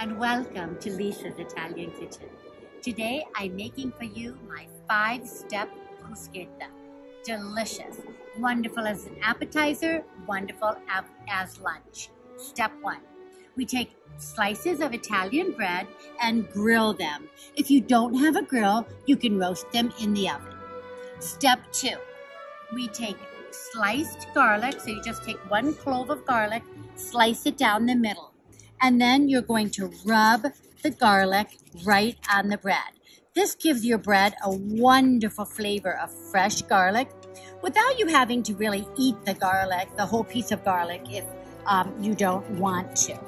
and welcome to Lisa's Italian Kitchen. Today I'm making for you my 5-step bruschetta. Delicious, wonderful as an appetizer, wonderful as lunch. Step 1, we take slices of Italian bread and grill them. If you don't have a grill, you can roast them in the oven. Step 2, we take sliced garlic, so you just take 1 clove of garlic, slice it down the middle, and then you're going to rub the garlic right on the bread. This gives your bread a wonderful flavor of fresh garlic without you having to really eat the garlic, the whole piece of garlic, if you don't want to.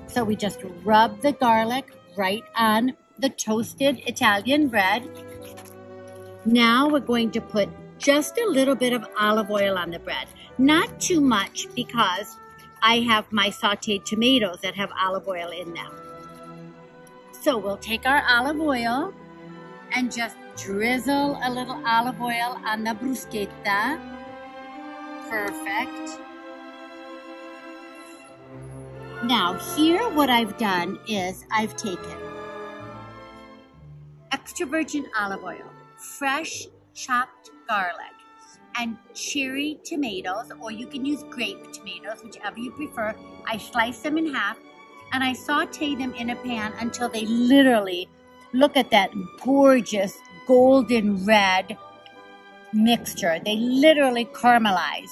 So we just rub the garlic right on the toasted Italian bread. Now we're going to put just a little bit of olive oil on the bread. Not too much, because I have my sauteed tomatoes that have olive oil in them. So we'll take our olive oil and just drizzle a little olive oil on the bruschetta. Perfect. Now here what I've done is I've taken extra virgin olive oil, fresh chopped garlic, and cherry tomatoes, or you can use grape tomatoes, whichever you prefer. I slice them in half and I saute them in a pan until they literally, look at that gorgeous golden red mixture. They literally caramelize.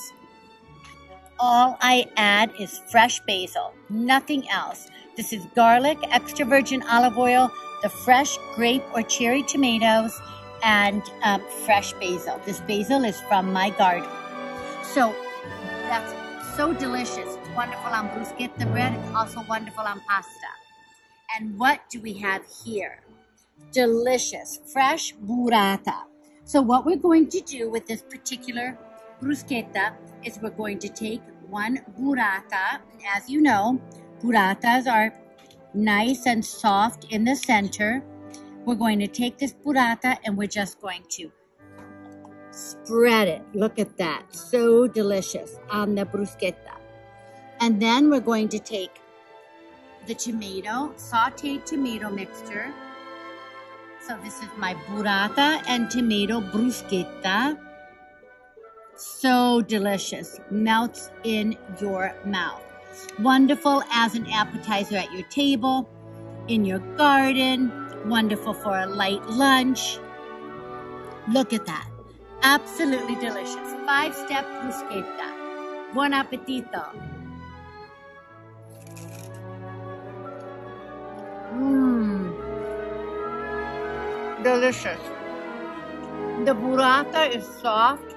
All I add is fresh basil, nothing else. This is garlic, extra virgin olive oil, the fresh grape or cherry tomatoes, and fresh basil. This basil is from my garden. So that's so delicious. It's wonderful on bruschetta bread. It's also wonderful on pasta. And what do we have here? Delicious, fresh burrata. So what we're going to do with this particular bruschetta is we're going to take 1 burrata. As you know, burratas are nice and soft in the center. We're going to take this burrata and we're just going to spread it. Look at that. So delicious on the bruschetta. And then we're going to take the sauteed tomato mixture. So this is my burrata and tomato bruschetta. So delicious. Melts in your mouth. Wonderful as an appetizer at your table, in your garden. Wonderful for a light lunch. Look at that. Absolutely delicious. 5-step bruschetta. Buon appetito. Delicious. The burrata is soft,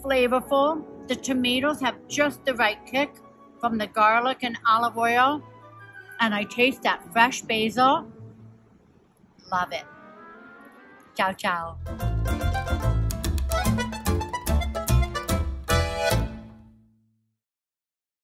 flavorful. The tomatoes have just the right kick from the garlic and olive oil. And I taste that fresh basil. Love it. Ciao, ciao.